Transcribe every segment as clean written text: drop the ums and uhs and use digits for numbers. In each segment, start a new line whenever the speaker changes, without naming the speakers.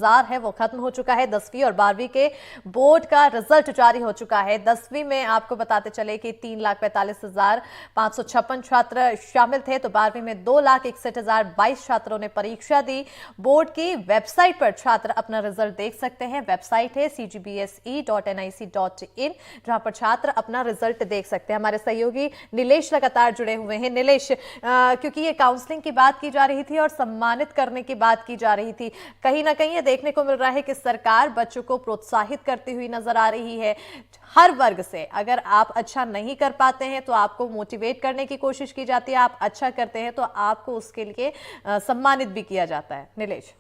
इंतजार है वो खत्म हो चुका है। 10वीं और 12वीं के बोर्ड का रिजल्ट जारी हो चुका है। 10वीं में आपको बताते चले कि 3,45,556 छात्र शामिल थे, तो 12वीं में 2,61,022 छात्रों ने परीक्षा दी। बोर्ड की वेबसाइट पर छात्र अपना रिजल्ट देख सकते हैं। वेबसाइट है cgbse.nic.in, जहां पर छात्र अपना रिजल्ट देख सकते हैं। हमारे सहयोगी नीलेश लगातार जुड़े हुए हैं। नीलेश, क्योंकि ये काउंसलिंग की बात की जा रही थी और सम्मानित करने की बात की जा रही थी, कहीं ना कहीं ये देखने को मिल रहा है कि सरकार बच्चों को प्रोत्साहित करती हुई नजर आ रही है हर वर्ग से। अगर आप अच्छा नहीं कर पाते हैं तो आपको मोटिवेट करने की कोशिश की जाती है, आप अच्छा करते हैं तो आपको उसके लिए सम्मानित भी किया जाता है। नीलेश,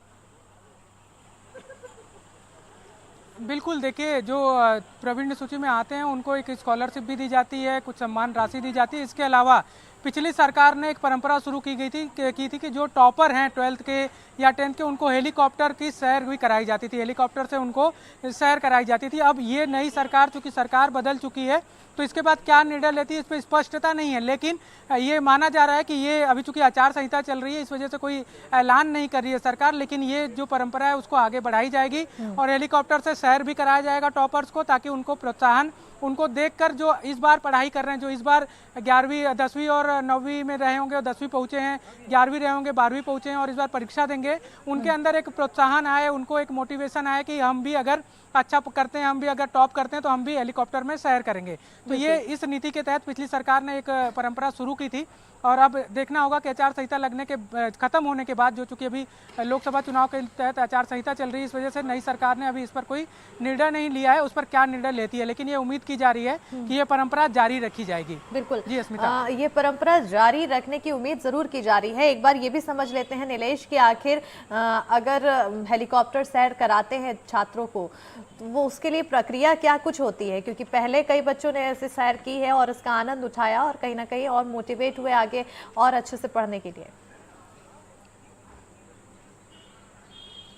बिल्कुल, देखिए जो प्रवीण सूची में आते हैं उनको एक स्कॉलरशिप भी दी जाती है, कुछ सम्मान राशि दी जाती है। इसके अलावा पिछली सरकार ने एक परंपरा शुरू की थी कि जो टॉपर हैं 12th के या 10th के, उनको हेलीकॉप्टर की सैर भी कराई जाती थी, हेलीकॉप्टर से उनको सैर कराई जाती थी। अब ये नई सरकार, चूंकि सरकार बदल चुकी है, तो इसके बाद क्या निर्णय लेती है इस पर स्पष्टता नहीं है। लेकिन ये माना जा रहा है कि ये अभी चूंकि आचार संहिता चल रही है, इस वजह से कोई ऐलान नहीं कर रही है सरकार, लेकिन ये जो परंपरा है उसको आगे बढ़ाई जाएगी और हेलीकॉप्टर से सैर भी कराया जाएगा टॉपर्स को, ताकि उनको प्रोत्साहन, उनको देखकर जो इस बार पढ़ाई कर रहे हैं, जो इस बार 11वीं 10वीं और 9वीं में रहे होंगे और 10वीं पहुंचे हैं, 11वीं रहे होंगे, 12वीं पहुंचे हैं और इस बार परीक्षा देंगे, उनके अंदर एक प्रोत्साहन आए, उनको एक मोटिवेशन आए कि हम भी अगर अच्छा करते हैं, हम भी अगर टॉप करते हैं तो हम भी हेलीकॉप्टर में सैर करेंगे। तो ये इस नीति के तहत पिछली सरकार ने एक परंपरा शुरू की थी और अब देखना होगा कि आचार संहिता लगने के खत्म होने के बाद, जो चूंकि अभी लोकसभा चुनाव के तहत आचार संहिता चल रही है, इस वजह से नई सरकार ने अभी इस पर कोई निर्णय नहीं लिया है, उस पर क्या निर्णय लेती है, लेकिन ये उम्मीद की जा रही है कि ये परंपरा जारी रखी जाएगी।
बिल्कुल
जी अस्मिता,
ये परंपरा जारी रखने की उम्मीद जरूर की जा रही है। एक बार ये भी समझ लेते हैं नीलेश कि आखिर अगर हेलीकॉप्टर सैर कराते हैं छात्रों को, तो वो उसके लिए प्रक्रिया क्या कुछ होती है, क्योंकि पहले कई बच्चों ने ऐसे सैर की है और इसका आनंद उठाया और कहीं ना कहीं और मोटिवेट हुए आगे और अच्छे से पढ़ने के लिए।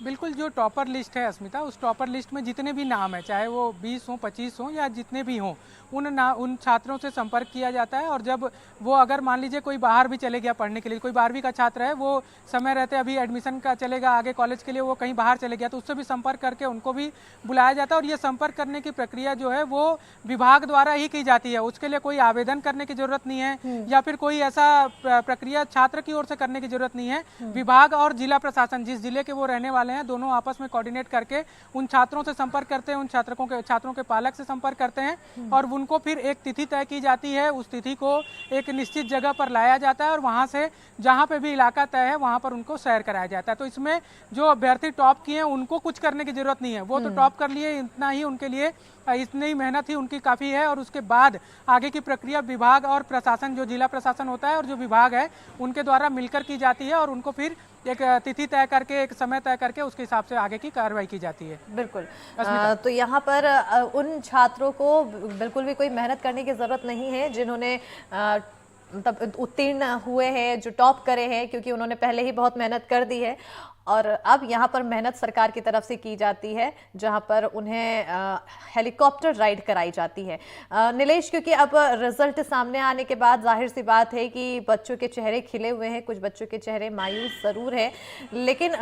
बिल्कुल, जो टॉपर लिस्ट है अस्मिता, उस टॉपर लिस्ट में जितने भी नाम है, चाहे वो 20 हो, 25 हो या जितने भी हों, उन छात्रों से संपर्क किया जाता है। और जब वो, अगर मान लीजिए कोई बाहर भी चले गया पढ़ने के लिए, कोई 12वीं का छात्र है, वो समय रहते अभी एडमिशन का चलेगा आगे कॉलेज के लिए, वो कहीं बाहर चले गया, तो उससे भी संपर्क करके उनको भी बुलाया जाता है। और ये संपर्क करने की प्रक्रिया जो है वो विभाग द्वारा ही की जाती है, उसके लिए कोई आवेदन करने की जरूरत नहीं है या फिर कोई ऐसा प्रक्रिया छात्र की ओर से करने की जरूरत नहीं है। विभाग और जिला प्रशासन, जिस जिले के वो रहने वाले हैं, दोनों आपस में कोऑर्डिनेट करके उन छात्रों से संपर्क करते हैं, उन छात्रों के पालक से संपर्क करते हैं और उनको फिर एक तिथि तय की जाती है। उस तिथि को एक निश्चित जगह पर लाया जाता है और वहां से जहां पे भी इलाका तय है वहां पर उनको सैर कराया जाता है। तो इसमें जो अभ्यर्थी टॉप किए हैं उनको कुछ करने की जरूरत नहीं है, वो तो टॉप कर लिए, इतना ही उनके लिए, इतनी ही मेहनत ही उनकी काफ़ी है। और उसके बाद आगे की प्रक्रिया विभाग और प्रशासन, जो जिला प्रशासन होता है और जो विभाग है, उनके द्वारा मिलकर की जाती है और उनको फिर एक तिथि तय करके, एक समय तय करके उसके हिसाब से आगे की कार्रवाई की जाती है।
बिल्कुल, तो यहाँ पर उन छात्रों को बिल्कुल भी कोई मेहनत करने की जरूरत नहीं है जिन्होंने मतलब उत्तीर्ण हुए हैं, जो टॉप करे हैं, क्योंकि उन्होंने पहले ही बहुत मेहनत कर दी है और अब यहाँ पर मेहनत सरकार की तरफ से की जाती है, जहाँ पर उन्हें हेलीकॉप्टर राइड कराई जाती है। नीलेश, क्योंकि अब रिजल्ट सामने आने के बाद जाहिर सी बात है कि बच्चों के चेहरे खिले हुए हैं, कुछ बच्चों के चेहरे मायूस ज़रूर है, लेकिन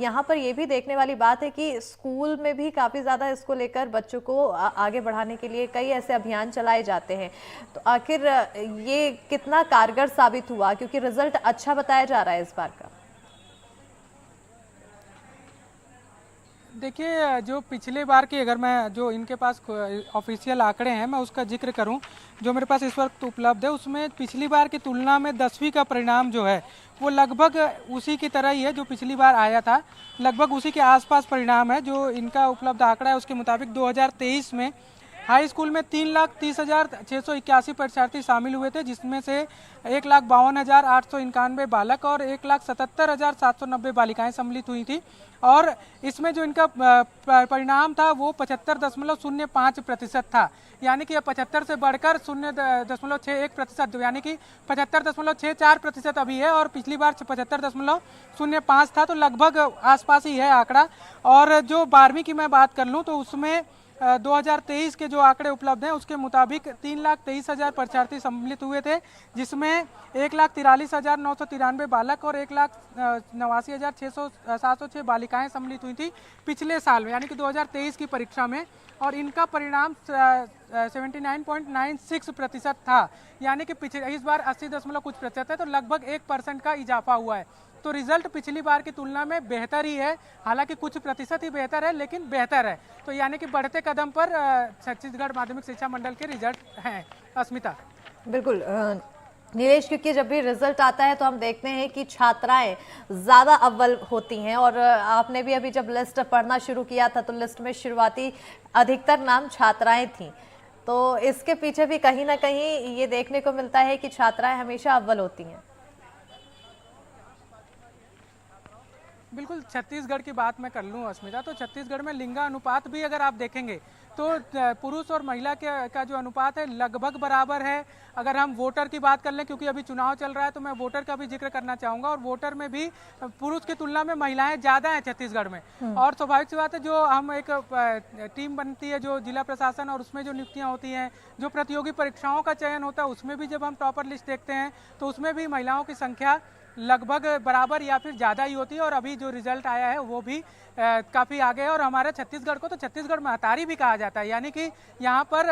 यहाँ पर ये भी देखने वाली बात है कि स्कूल में भी काफ़ी ज़्यादा इसको लेकर बच्चों को आगे बढ़ाने के लिए कई ऐसे अभियान चलाए जाते हैं। तो आखिर ये कितना कारगर साबित हुआ, क्योंकि रिजल्ट अच्छा बताया जा रहा है इस बार का?
देखिए, जो पिछले बार की, अगर मैं जो इनके पास ऑफिशियल आंकड़े हैं मैं उसका जिक्र करूं, जो मेरे पास इस वक्त उपलब्ध है, उसमें पिछली बार की तुलना में 10वीं का परिणाम जो है वो लगभग उसी की तरह ही है जो पिछली बार आया था, लगभग उसी के आसपास परिणाम है। जो इनका उपलब्ध आंकड़ा है उसके मुताबिक 2023 में हाई स्कूल में 3,30,681 परीक्षार्थी शामिल हुए थे, जिसमें से 1,52,891 बालक और 1,77,790 बालिकाएं सम्मिलित हुई थी। और इसमें जो इनका परिणाम था वो 75.05% था, यानी कि 75 से बढ़कर 0.61%, यानी कि 75.64% अभी है और पिछली बार 75.05 था, तो लगभग आसपास ही है आंकड़ा। और जो 12वीं की मैं बात कर लूँ तो उसमें 2023 के जो आंकड़े उपलब्ध हैं उसके मुताबिक 3,23,000 परीक्षार्थी सम्मिलित हुए थे, जिसमें 1,43,993 बालक और 1,89,706 बालिकाएं सम्मिलित हुई थी पिछले साल में, यानी कि 2023 की परीक्षा में। और इनका परिणाम 79.96% था, यानी कि पिछले इस बार 80 कुछ प्रतिशत है, तो लगभग 1% का इजाफा हुआ है। तो रिजल्ट पिछली बार की तुलना में बेहतर ही है, हालांकि कुछ प्रतिशत ही बेहतर है, लेकिन बेहतर है। तो यानी कि बढ़ते कदम पर छत्तीसगढ़ माध्यमिक शिक्षा मंडल के रिजल्ट हैं। अस्मिता।
बिल्कुल नीलेश, क्योंकि जब भी रिजल्ट आता है तो हम देखते हैं कि छात्राएं ज़्यादा अव्वल होती हैं, और आपने भी अभी जब लिस्ट पढ़ना शुरू किया था तो लिस्ट में शुरुआती अधिकतर नाम छात्राएं थीं, तो इसके पीछे भी कहीं ना कहीं ये देखने को मिलता है कि छात्राएं हमेशा अव्वल होती हैं।
बिल्कुल, छत्तीसगढ़ की बात मैं कर लूँ अस्मिता, तो छत्तीसगढ़ में लिंगानुपात भी अगर आप देखेंगे तो पुरुष और महिला का जो अनुपात है लगभग बराबर है। अगर हम वोटर की बात कर लें, क्योंकि अभी चुनाव चल रहा है, तो मैं वोटर का भी जिक्र करना चाहूँगा, और वोटर में भी पुरुष की तुलना में महिलाएं ज़्यादा हैं छत्तीसगढ़ में। और स्वाभाविक सी बात है, जो हम एक टीम बनती है जो जिला प्रशासन, और उसमें जो नियुक्तियाँ होती हैं, जो प्रतियोगी परीक्षाओं का चयन होता है, उसमें भी जब हम टॉपर लिस्ट देखते हैं तो उसमें भी महिलाओं की संख्या लगभग बराबर या फिर ज़्यादा ही होती है। और अभी जो रिजल्ट आया है वो भी काफ़ी आगे है। और हमारे छत्तीसगढ़ को तो छत्तीसगढ़ महतारी भी कहा जाता है, यानी कि यहाँ पर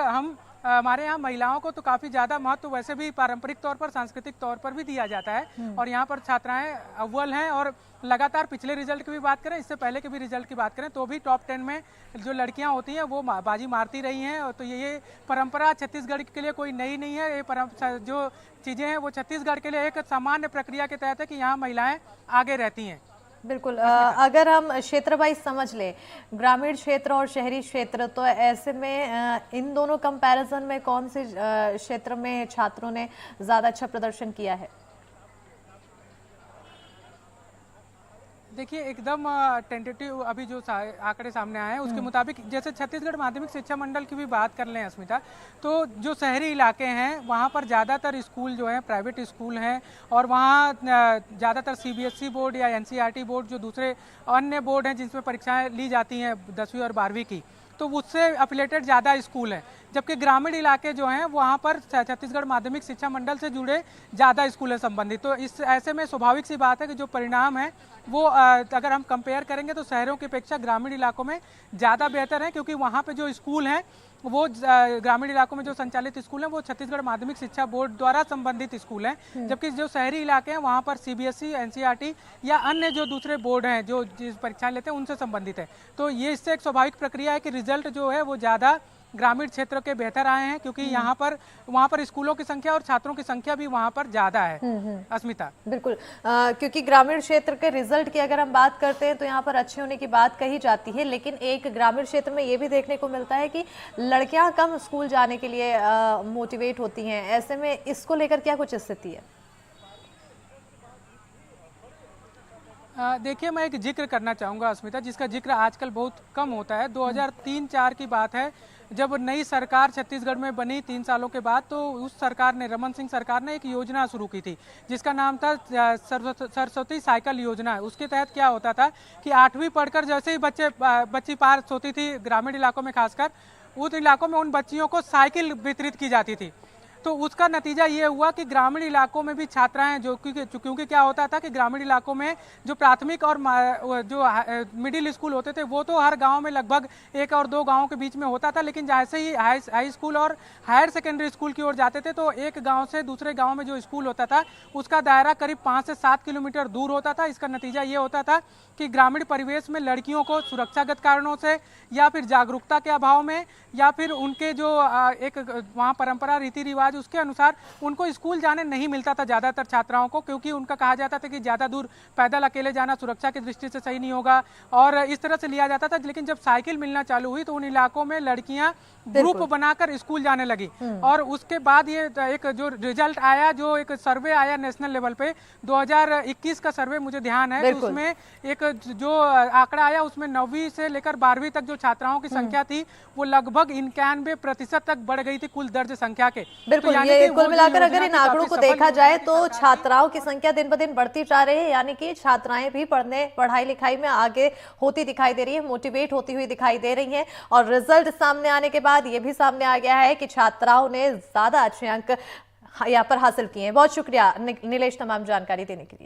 हमारे यहाँ महिलाओं को तो काफ़ी ज़्यादा महत्व वैसे भी पारंपरिक तौर पर, सांस्कृतिक तौर पर भी दिया जाता है। और यहाँ पर छात्राएं अव्वल हैं, और लगातार पिछले रिजल्ट की भी बात करें, इससे पहले के भी रिजल्ट की बात करें, तो भी टॉप 10 में जो लड़कियां होती हैं वो बाजी मारती रही हैं। तो ये परंपरा छत्तीसगढ़ के लिए कोई नई नहीं है। ये जो चीज़ें हैं वो छत्तीसगढ़ के लिए एक सामान्य प्रक्रिया के तहत है कि यहाँ महिलाएं आगे रहती हैं।
बिल्कुल, अगर हम क्षेत्र वाइज समझ लें, ग्रामीण क्षेत्र और शहरी क्षेत्र, तो ऐसे में इन दोनों कंपैरिजन में कौन से क्षेत्र में छात्रों ने ज़्यादा अच्छा प्रदर्शन किया है?
देखिए, एकदम टेंटेटिव अभी जो आंकड़े सामने आए हैं उसके मुताबिक, जैसे छत्तीसगढ़ माध्यमिक शिक्षा मंडल की भी बात कर लें अस्मिता, तो जो शहरी इलाके हैं वहाँ पर ज़्यादातर स्कूल जो हैं प्राइवेट स्कूल हैं, और वहाँ ज़्यादातर CBSE बोर्ड या NCERT बोर्ड, जो दूसरे अन्य बोर्ड हैं जिनमें परीक्षाएं ली जाती हैं 10वीं और 12वीं की, तो उससे अफिलेटेड ज़्यादा स्कूल हैं। जबकि ग्रामीण इलाके जो हैं वहाँ पर छत्तीसगढ़ माध्यमिक शिक्षा मंडल से जुड़े ज़्यादा स्कूल हैं संबंधित। तो इस ऐसे में स्वाभाविक सी बात है कि जो परिणाम है वो अगर हम कंपेयर करेंगे तो शहरों की अपेक्षा ग्रामीण इलाकों में ज़्यादा बेहतर है, क्योंकि वहाँ पे जो स्कूल हैं वो ग्रामीण इलाकों में जो संचालित स्कूल हैं वो छत्तीसगढ़ माध्यमिक शिक्षा बोर्ड द्वारा संबंधित स्कूल हैं। जबकि जो शहरी इलाके हैं वहाँ पर CBSE, NCERT या अन्य जो दूसरे बोर्ड हैं जो जिस परीक्षाएं लेते हैं उनसे संबंधित है। तो ये इससे एक स्वाभाविक प्रक्रिया है कि रिजल्ट जो है वो ज़्यादा ग्रामीण क्षेत्र के बेहतर आए हैं, क्योंकि यहाँ पर वहाँ पर स्कूलों की संख्या और छात्रों की संख्या भी वहाँ पर ज़्यादा है। अस्मिता।
बिल्कुल, क्योंकि ग्रामीण क्षेत्र के रिजल्ट की अगर हम बात करते हैं तो यहाँ पर अच्छे होने की बात कही जाती है, लेकिन एक ग्रामीण क्षेत्र में ये भी देखने को मिलता है कि लड़कियाँ कम स्कूल जाने के लिए मोटिवेट होती हैं। ऐसे में इसको लेकर क्या कुछ स्थिति है?
देखिए, मैं एक जिक्र करना चाहूँगा अस्मिता, जिसका जिक्र आजकल बहुत कम होता है। 2003-04 की बात है, जब नई सरकार छत्तीसगढ़ में बनी 3 सालों के बाद, तो उस सरकार ने, रमन सिंह सरकार ने एक योजना शुरू की थी जिसका नाम था सरस्वती साइकिल योजना। उसके तहत क्या होता था कि 8वीं पढ़कर जैसे ही बच्ची पास होती थी ग्रामीण इलाकों में, खासकर उन इलाकों में उन बच्चियों को साइकिल वितरित की जाती थी। तो उसका नतीजा ये हुआ कि ग्रामीण इलाकों में भी छात्राएं, जो क्योंकि क्या होता था कि ग्रामीण इलाकों में जो प्राथमिक और जो मिडिल स्कूल होते थे वो तो हर गांव में लगभग 1 और 2 गांवों के बीच में होता था, लेकिन जैसे ही हाई स्कूल और हायर सेकेंडरी स्कूल की ओर जाते थे तो एक गांव से दूसरे गांव में जो स्कूल होता था उसका दायरा करीब 5 से 7 किलोमीटर दूर होता था। इसका नतीजा ये होता था कि ग्रामीण परिवेश में लड़कियों को सुरक्षागत कारणों से या फिर जागरूकता के अभाव में या फिर उनके जो एक वहाँ परंपरा रीति रिवाज उसके अनुसार उनको स्कूल जाने नहीं मिलता था ज़्यादातर छात्राओं को, क्योंकि उनका कहा जाता था कि ज़्यादा दूर पैदल अकेले जाना सुरक्षा की दृष्टि से सही नहीं होगा, और इस तरह से लिया जाता था। लेकिन जब साइकिल मिलना चालू हुई तो उन इलाकों में लड़कियां ग्रुप बनाकर स्कूल जाने लगी। और उसके बाद ये एक जो रिजल्ट आया, जो एक सर्वे आया नेशनल लेवल पे, 2021 का सर्वे मुझे ध्यान है, तो उसमें एक जो आंकड़ा आया उसमें 9वीं से लेकर 12वीं तक जो छात्राओं की संख्या थी वो लगभग 91% तक बढ़ गई थी कुल दर्ज संख्या के।
बिल्कुल,
यानी
ये
कि
कुल
वो
मिलाकर
योजना
अगर इन
भी
आंकड़ों
काफी
को
सफल
देखा
हुई
जाए
है
तो
सरकार की।
छात्राओं की संख्या दिन ब दिन बढ़ती जा रही है, यानी कि छात्राएं भी पढ़ाई लिखाई में आगे होती दिखाई दे रही है, मोटिवेट होती हुई दिखाई दे रही हैं। और रिजल्ट सामने आने के बाद ये भी सामने आ गया है कि छात्राओं ने ज्यादा अच्छे अंक यहाँ पर हासिल किए हैं। बहुत शुक्रिया नीलेश तमाम जानकारी देने के लिए।